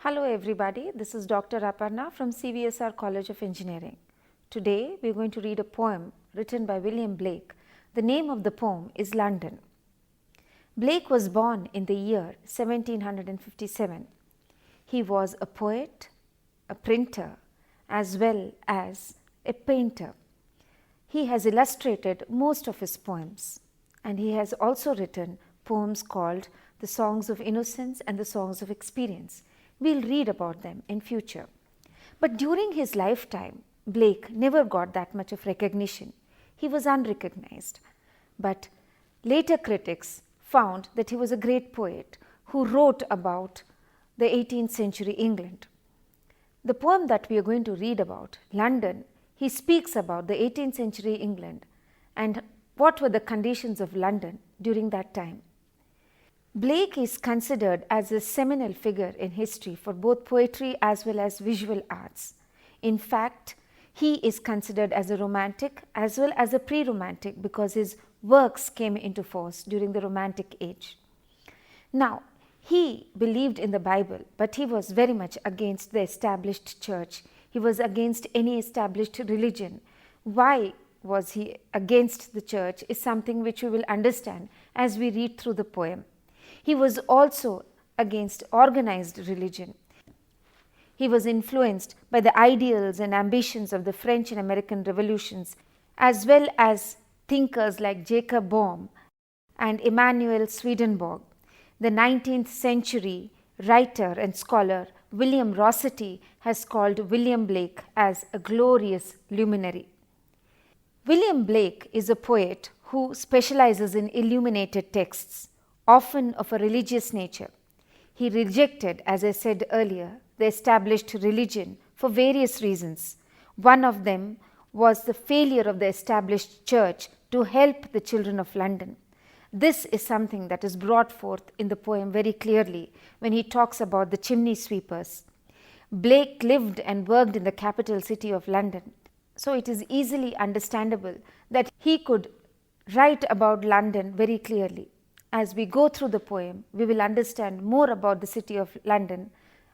Hello everybody, this is Dr. Aparna from CVSR College of Engineering. Today we are going to read a poem written by William Blake. The name of the poem is London. Blake was born in the year 1757. He was a poet, a printer, as well as a painter. He has illustrated most of his poems, and he has also written poems called The Songs of Innocence and The Songs of Experience. We'll read about them in future. But during his lifetime, Blake never got that much of recognition. He was unrecognized. But later critics found that he was a great poet who wrote about the 18th century England. The poem that we are going to read about, London, he speaks about the 18th century England and what were the conditions of London during that time. Blake is considered as a seminal figure in history for both poetry as well as visual arts. In fact, he is considered as a romantic as well as a pre-romantic because his works came into force during the Romantic age. Now, he believed in the Bible, but he was very much against the established church. He was against any established religion. Why was he against the church is something which we will understand as we read through the poem. He was also against organized religion. He was influenced by the ideals and ambitions of the French and American revolutions, as well as thinkers like Jacob Boehme and Emanuel Swedenborg. The 19th century writer and scholar William Rossetti has called William Blake as a glorious luminary. William Blake is a poet who specializes in illuminated texts, often of a religious nature. He rejected, as I said earlier, the established religion for various reasons. One of them was the failure of the established church to help the children of London. This is something that is brought forth in the poem very clearly when he talks about the chimney sweepers. Blake lived and worked in the capital city of London, so it is easily understandable that he could write about London very clearly. As we go through the poem, we will understand more about the city of London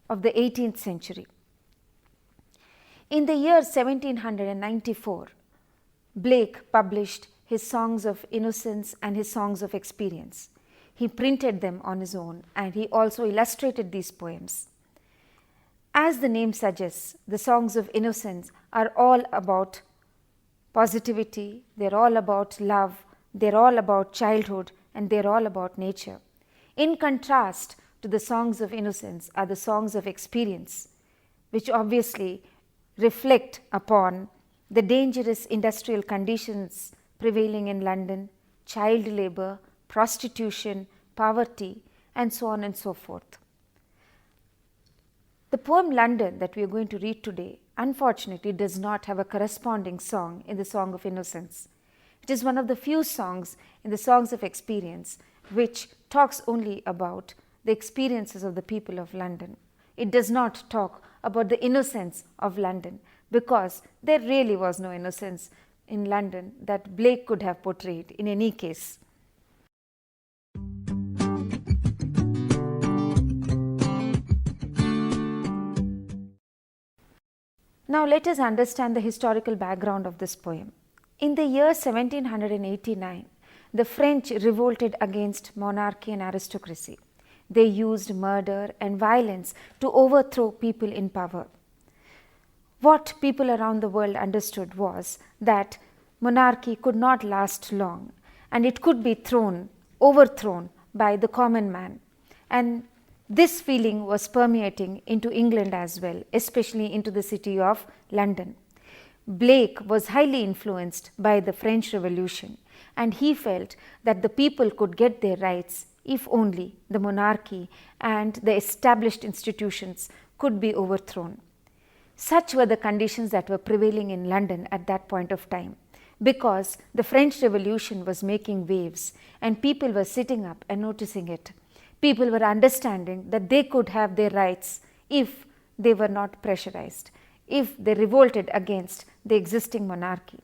of the 18th century. In the year 1794, Blake published his Songs of Innocence and his Songs of Experience. He printed them on his own and he also illustrated these poems. As the name suggests, the Songs of Innocence are all about positivity, they're all about love, they're all about childhood, and they're all about nature. In contrast to the Songs of Innocence are the Songs of Experience, which obviously reflect upon the dangerous industrial conditions prevailing in London, child labor, prostitution, poverty, and so on and so forth. The poem London that we are going to read today, unfortunately, does not have a corresponding song in the Song of Innocence. It is one of the few songs in the Songs of Experience which talks only about the experiences of the people of London. It does not talk about the innocence of London because there really was no innocence in London that Blake could have portrayed in any case. Now let us understand the historical background of this poem. In the year 1789, the French revolted against monarchy and aristocracy. They used murder and violence to overthrow people in power. What people around the world understood was that monarchy could not last long and it could be overthrown by the common man. And this feeling was permeating into England as well, especially into the city of London. Blake was highly influenced by the French Revolution and he felt that the people could get their rights if only the monarchy and the established institutions could be overthrown. Such were the conditions that were prevailing in London at that point of time because the French Revolution was making waves and people were sitting up and noticing it. People were understanding that they could have their rights if they were not pressurized, if they revolted against the existing monarchy.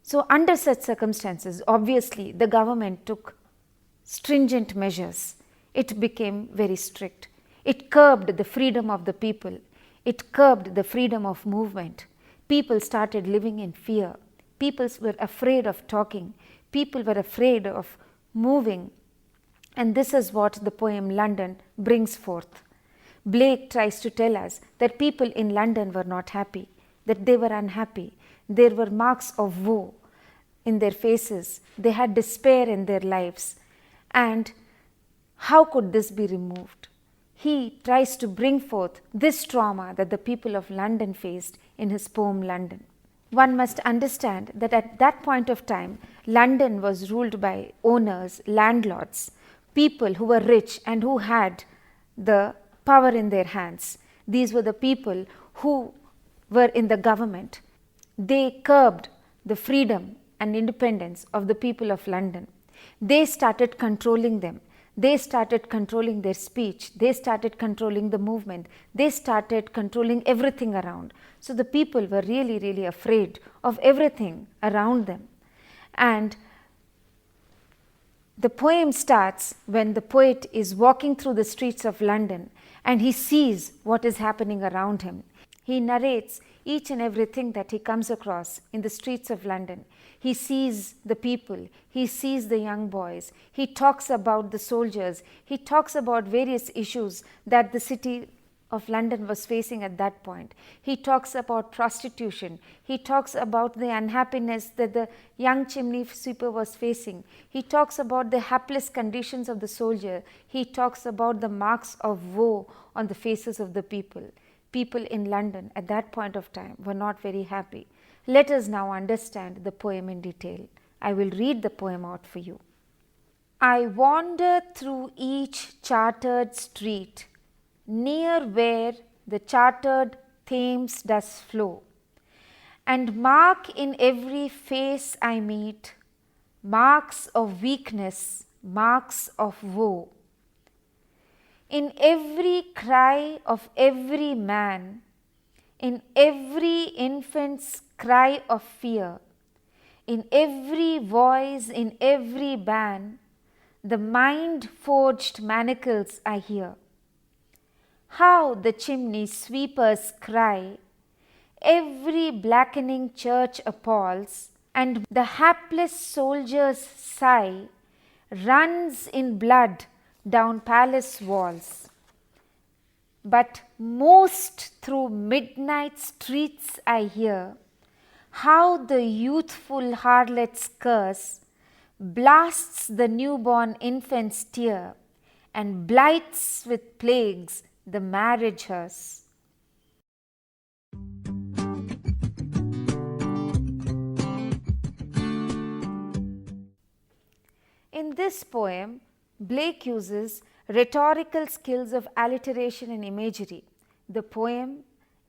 So under such circumstances, obviously the government took stringent measures. It became very strict. It curbed the freedom of the people. It curbed the freedom of movement. People started living in fear. People were afraid of talking. People were afraid of moving. And this is what the poem London brings forth. Blake tries to tell us that people in London were not happy, that they were unhappy. There were marks of woe in their faces. They had despair in their lives. And how could this be removed? He tries to bring forth this trauma that the people of London faced in his poem London. One must understand that at that point of time, London was ruled by owners, landlords, people who were rich and who had the power in their hands. These were the people who were in the government. They curbed the freedom and independence of the people of London. They started controlling them. They started controlling their speech. They started controlling the movement. They started controlling everything around. So the people were really, really afraid of everything around them. And the poem starts when the poet is walking through the streets of London and he sees what is happening around him. He narrates each and everything that he comes across in the streets of London. He sees the people, he sees the young boys, he talks about the soldiers, he talks about various issues that the city of London was facing at that point. He talks about prostitution, he talks about the unhappiness that the young chimney sweeper was facing, he talks about the hapless conditions of the soldier, he talks about the marks of woe on the faces of the people. People in London at that point of time were not very happy. Let us now understand the poem in detail. I will read the poem out for you. I wander through each chartered street, near where the chartered Thames does flow, and mark in every face I meet marks of weakness, marks of woe. In every cry of every man, in every infant's cry of fear, in every voice, in every ban, the mind-forged manacles I hear. How the chimney sweepers cry, every blackening church appalls, and the hapless soldier's sigh runs in blood down palace walls. But most through midnight streets I hear how the youthful harlot's curse blasts the newborn infant's tear and blights with plagues the marriage hearse. In this poem, Blake uses rhetorical skills of alliteration and imagery. The poem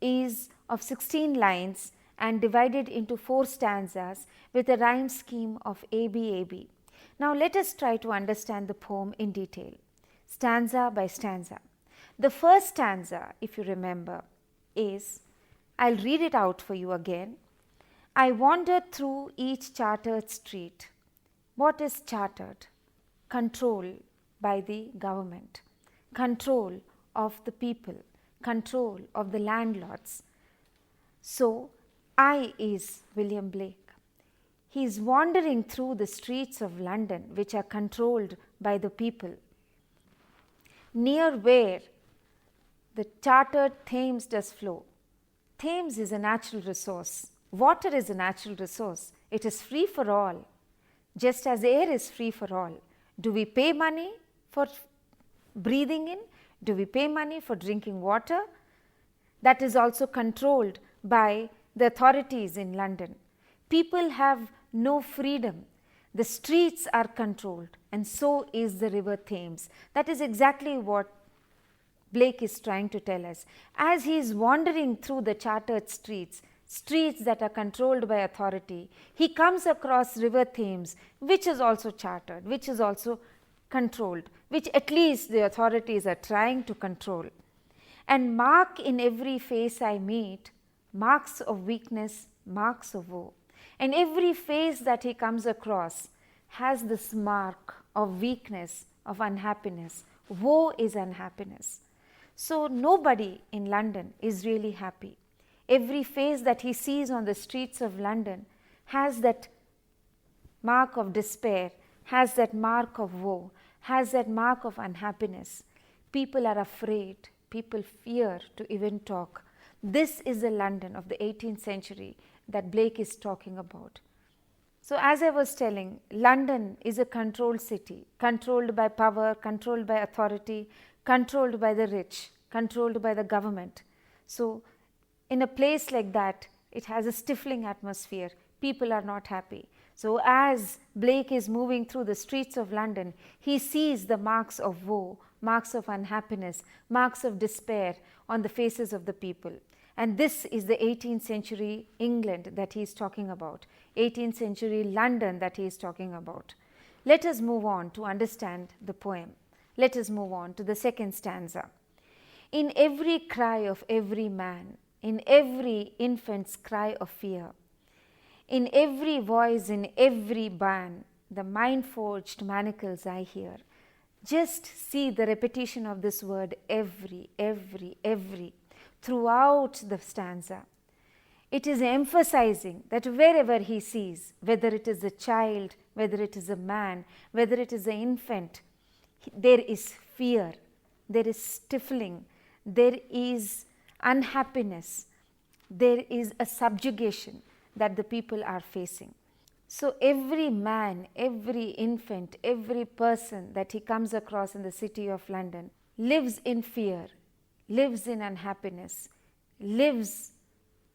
is of 16 lines and divided into 4 stanzas with a rhyme scheme of ABAB. Now let us try to understand the poem in detail, stanza by stanza. The first stanza, if you remember, is, I'll read it out for you again. I wandered through each chartered street. What is chartered? Control by the government, control of the people, control of the landlords. So, I is William Blake. He is wandering through the streets of London, which are controlled by the people, near where the chartered Thames does flow. Thames is a natural resource. Water is a natural resource. It is free for all, just as air is free for all. Do we pay money for breathing in? Do we pay money for drinking water? That is also controlled by the authorities in London. People have no freedom. The streets are controlled, and so is the river Thames. That is exactly what Blake is trying to tell us. As he is wandering through the chartered streets, streets that are controlled by authority, he comes across river Thames, which is also chartered, which is also controlled, which at least the authorities are trying to control. And mark in every face I meet marks of weakness, marks of woe. And every face that he comes across has this mark of weakness, of unhappiness. Woe is unhappiness. So nobody in London is really happy. Every face that he sees on the streets of London has that mark of despair, has that mark of woe, has that mark of unhappiness. People are afraid, people fear to even talk. This is the London of the 18th century that Blake is talking about. So as I was telling, London is a controlled city, controlled by power, controlled by authority, controlled by the rich, controlled by the government. So in a place like that, it has a stifling atmosphere. People are not happy. So as Blake is moving through the streets of London, he sees the marks of woe, marks of unhappiness, marks of despair on the faces of the people. And this is the 18th century England that he is talking about, 18th century London that he is talking about. Let us move on to understand the poem. Let us move on to the second stanza. In every cry of every man, in every infant's cry of fear, in every voice, in every ban, the mind-forged manacles I hear. Just see the repetition of this word every, throughout the stanza. It is emphasizing that wherever he sees, whether it is a child, whether it is a man, whether it is an infant, there is fear, there is stifling, there is unhappiness, there is a subjugation that the people are facing. So every man, every infant, every person that he comes across in the city of London lives in fear, lives in unhappiness, lives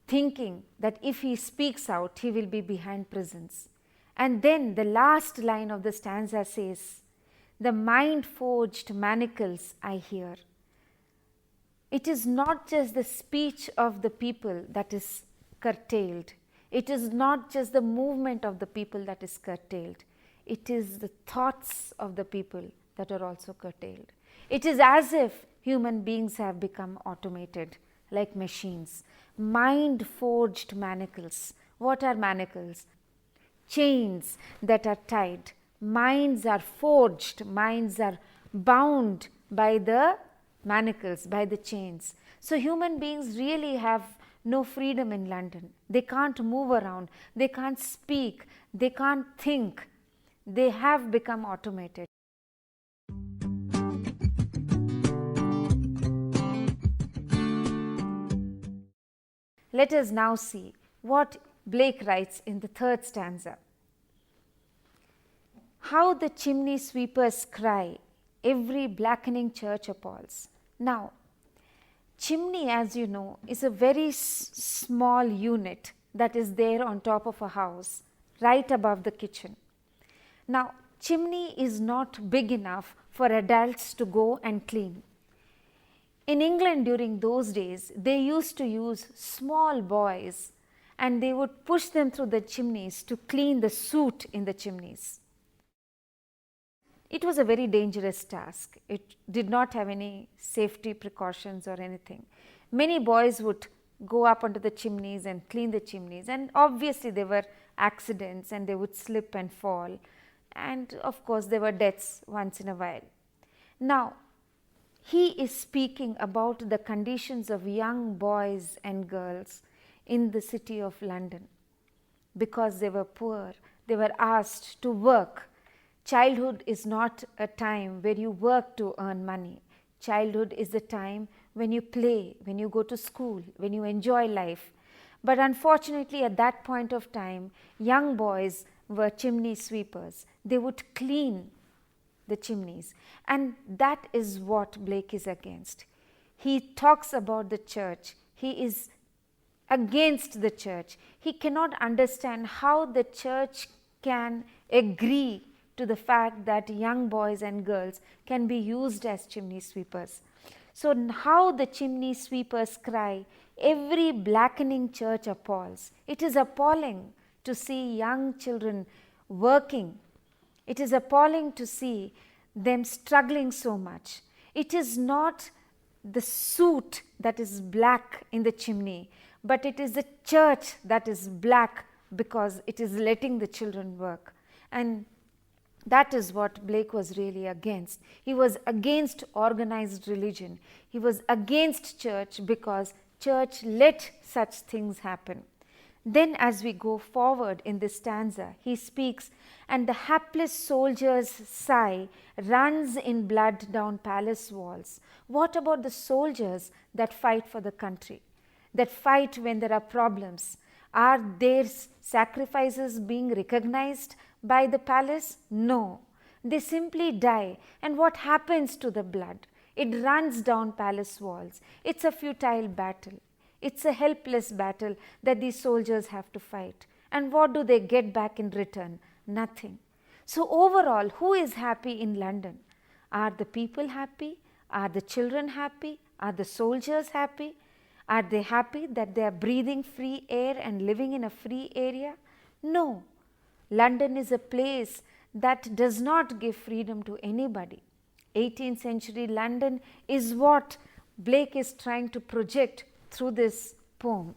thinking that if he speaks out, he will be behind prisons. And then the last line of the stanza says, the mind-forged manacles I hear. It is not just the speech of the people that is curtailed. It is not just the movement of the people that is curtailed. It is the thoughts of the people that are also curtailed. It is as if human beings have become automated like machines. Mind-forged manacles. What are manacles? Chains that are tied. Minds are forged. Minds are bound by the manacles, by the chains. So human beings really have no freedom in London. They can't move around. They can't speak. They can't think. They have become automated. Let us now see what Blake writes in the third stanza. How the chimney sweepers cry, every blackening church appalls. Now, chimney, as you know, is a very small unit that is there on top of a house, right above the kitchen. Now, chimney is not big enough for adults to go and clean. In England during those days, they used to use small boys and they would push them through the chimneys to clean the soot in the chimneys. It was a very dangerous task. It did not have any safety precautions or anything. Many boys would go up onto the chimneys and clean the chimneys, and obviously there were accidents and they would slip and fall, and of course there were deaths once in a while. Now, he is speaking about the conditions of young boys and girls in the city of London because they were poor, they were asked to work. Childhood is not a time where you work to earn money. Childhood is the time when you play, when you go to school, when you enjoy life. But unfortunately, at that point of time, young boys were chimney sweepers. They would clean the chimneys. And that is what Blake is against. He talks about the church. He is against the church. He cannot understand how the church can agree to the fact that young boys and girls can be used as chimney sweepers. So how the chimney sweepers cry, every blackening church appalls. It is appalling to see young children working. It is appalling to see them struggling so much. It is not the soot that is black in the chimney, but it is the church that is black because it is letting the children work. And That is what Blake was really against. He was against organized religion. He was against church because church let such things happen. Then, as we go forward in this stanza, he speaks, and the hapless soldier's sigh runs in blood down palace walls. What about the soldiers that fight for the country, that fight when there are problems? Are their sacrifices being recognized by the palace? No. They simply die. And what happens to the blood? It runs down palace walls. It's a futile battle. It's a helpless battle that these soldiers have to fight. And what do they get back in return? Nothing. So overall, who is happy in London? Are the people happy? Are the children happy? Are the soldiers happy? Are they happy that they are breathing free air and living in a free area? No. London is a place that does not give freedom to anybody. 18th century London is what Blake is trying to project through this poem.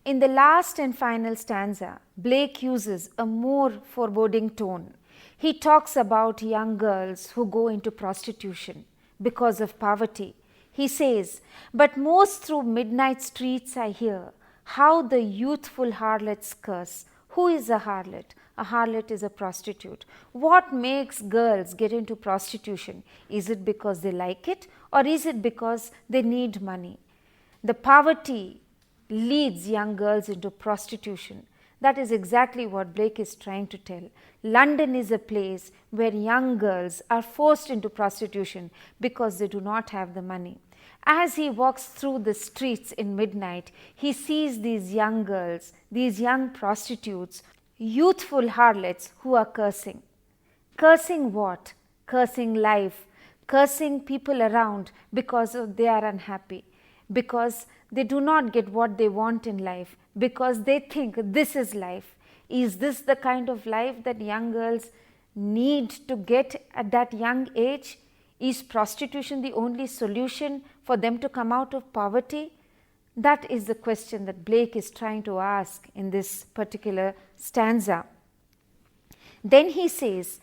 In the last and final stanza, Blake uses a more foreboding tone. He talks about young girls who go into prostitution because of poverty. He says, "But most through midnight streets I hear how the youthful harlots curse." Who is a harlot? A harlot is a prostitute. What makes girls get into prostitution? Is it because they like it, or is it because they need money? The poverty leads young girls into prostitution. That is exactly what Blake is trying to tell. London is a place where young girls are forced into prostitution because they do not have the money. As he walks through the streets in midnight, he sees these young girls, these young prostitutes, youthful harlots who are cursing. Cursing what? Cursing life, cursing people around because they are unhappy, because they do not get what they want in life, because they think this is life. Is this the kind of life that young girls need to get at that young age? Is prostitution the only solution for them to come out of poverty? That is the question that Blake is trying to ask in this particular stanza. Then he says,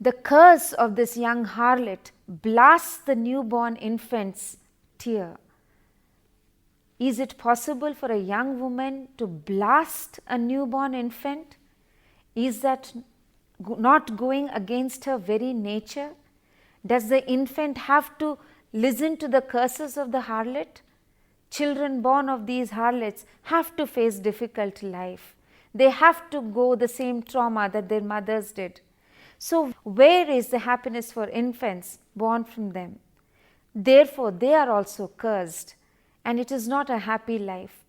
the curse of this young harlot blasts the newborn infant's tear. Is it possible for a young woman to blast a newborn infant? Is that not going against her very nature? Does the infant have to listen to the curses of the harlot? Children born of these harlots have to face difficult life. They have to go the same trauma that their mothers did. So where is the happiness for infants born from them? Therefore, they are also cursed, and it is not a happy life.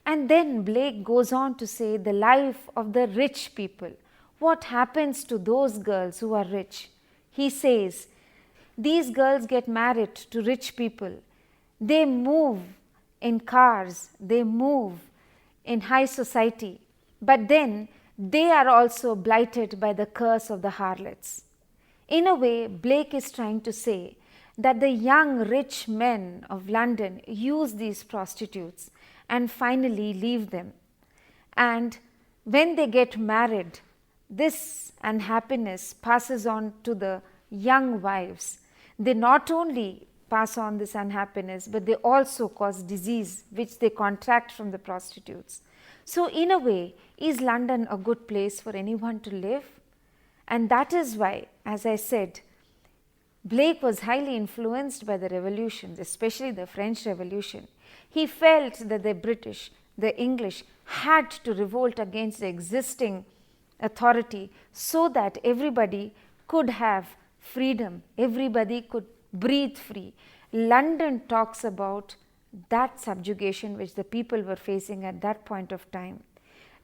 And then Blake goes on to say the life of the rich people. What happens to those girls who are rich? He says, these girls get married to rich people. They move in cars, they move in high society, but then they are also blighted by the curse of the harlots. In a way, Blake is trying to say that the young rich men of London use these prostitutes and finally leave them. And when they get married, this unhappiness passes on to the young wives. They not only pass on this unhappiness, but they also cause disease which they contract from the prostitutes. So in a way, is London a good place for anyone to live? And that is why, as I said, Blake was highly influenced by the revolutions, especially the French Revolution. He felt that the British, the English had to revolt against the existing authority so that everybody could have freedom, everybody could breathe free. London talks about that subjugation which the people were facing at that point of time.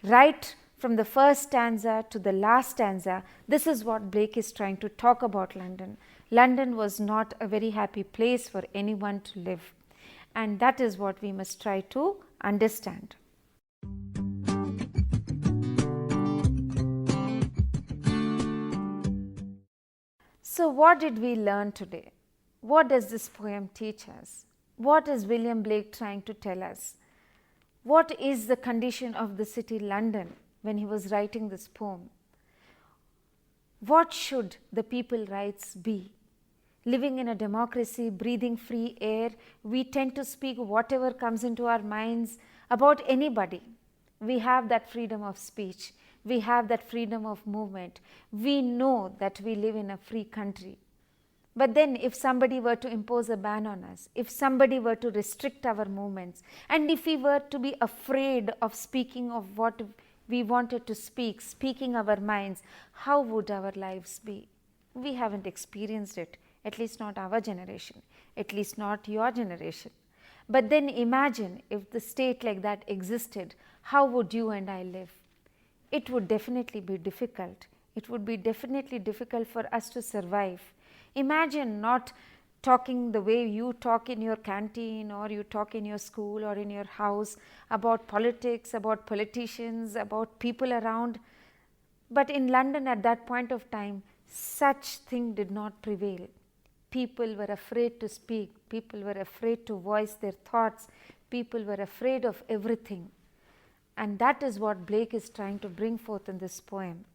Right from the first stanza to the last stanza, this is what Blake is trying to talk about London. London was not a very happy place for anyone to live, and that is what we must try to understand. So what did we learn today? What does this poem teach us? What is William Blake trying to tell us? What is the condition of the city London when he was writing this poem? What should the people's rights be? Living in a democracy, breathing free air, we tend to speak whatever comes into our minds about anybody. We have that freedom of speech. We have that freedom of movement. We know that we live in a free country. But then if somebody were to impose a ban on us, if somebody were to restrict our movements, and if we were to be afraid of speaking of what we wanted to speak, speaking our minds, how would our lives be? We haven't experienced it, at least not our generation, at least not your generation. But then imagine if the state like that existed, how would you and I live? It would definitely be difficult. It would be definitely difficult for us to survive. Imagine not talking the way you talk in your canteen or you talk in your school or in your house about politics, about politicians, about people around. But in London at that point of time, such thing did not prevail. People were afraid to speak. People were afraid to voice their thoughts. People were afraid of everything. And that is what Blake is trying to bring forth in this poem.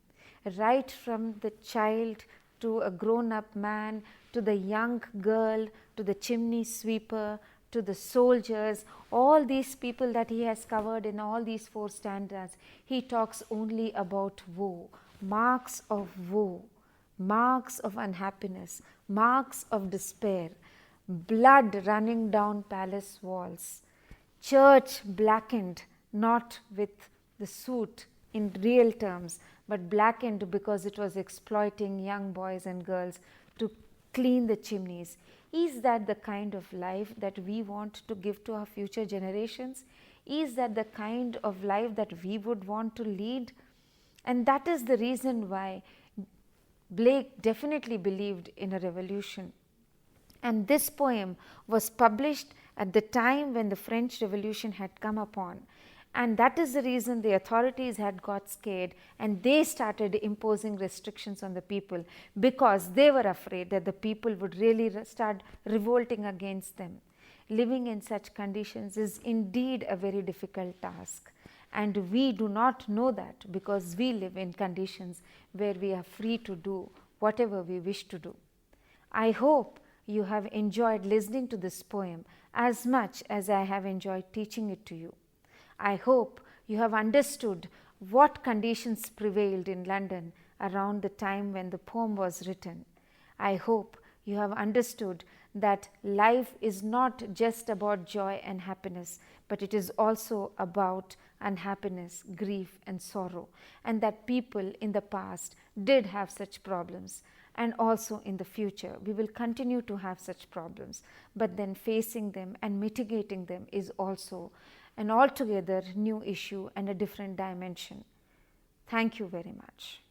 Right from the child to a grown-up man, to the young girl, to the chimney sweeper, to the soldiers, all these people that he has covered in all these 4 stanzas, he talks only about woe, marks of woe, marks of unhappiness, marks of despair, blood running down palace walls, church blackened, not with the soot in real terms, but blackened because it was exploiting young boys and girls to clean the chimneys. Is that the kind of life that we want to give to our future generations? Is that the kind of life that we would want to lead? And that is the reason why Blake definitely believed in a revolution. And this poem was published at the time when the French Revolution had come upon. And that is the reason the authorities had got scared and they started imposing restrictions on the people, because they were afraid that the people would really start revolting against them. Living in such conditions is indeed a very difficult task. And we do not know that because we live in conditions where we are free to do whatever we wish to do. I hope you have enjoyed listening to this poem as much as I have enjoyed teaching it to you. I hope you have understood what conditions prevailed in London around the time when the poem was written. I hope you have understood that life is not just about joy and happiness, but it is also about unhappiness, grief and sorrow, and that people in the past did have such problems, and also in the future we will continue to have such problems, but then facing them and mitigating them is also an altogether new issue and a different dimension. Thank you very much.